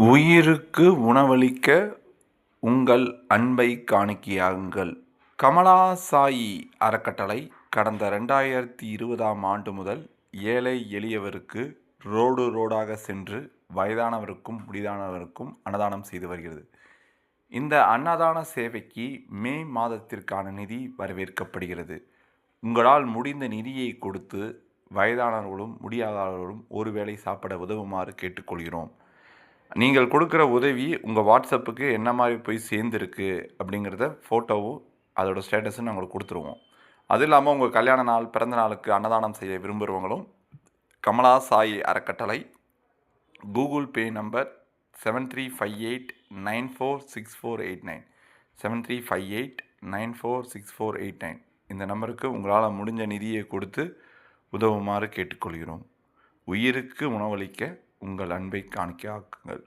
உயிருக்கு உணவளிக்க உங்கள் அன்பை காணிக்கையாகுங்கள். கமலா சாயி அறக்கட்டளை கடந்த 2020ஆம் ஆண்டு முதல் ஏழை எளியவருக்கு ரோடாக சென்று வயதானவருக்கும் முடியாதவருக்கும் அன்னதானம் செய்து வருகிறது. இந்த அன்னதான சேவைக்கு மே மாதத்திற்கான நிதி வரவேற்கப்படுகிறது. உங்களால் முடிந்த நிதியை கொடுத்து வயதானவர்களும் முடியாதவர்களும் ஒருவேளை சாப்பிட உதவுமாறு கேட்டுக்கொள்கிறோம். நீங்கள் கொடுக்குற உதவி உங்கள் வாட்ஸ்அப்புக்கு என்ன மாதிரி போய் சேர்ந்துருக்கு அப்படிங்கிறத ஃபோட்டோவும் அதோட ஸ்டேட்டஸும் நாங்கள் கொடுத்துருவோம். அது இல்லாமல் உங்கள் கல்யாண நாள், பிறந்த நாளுக்கு அன்னதானம் செய்ய விரும்புகிறவங்களும் கமலா சாயி அறக்கட்டளை கூகுள் பே நம்பர் 7358946489 7358946489 இந்த நம்பருக்கு உங்களால் முடிஞ்ச நிதியை கொடுத்து உதவுமாறு கேட்டுக்கொள்கிறோம். உயிருக்கு உணவளிக்க உங்கள் அன்பை காணிக்கையாக்குங்கள்.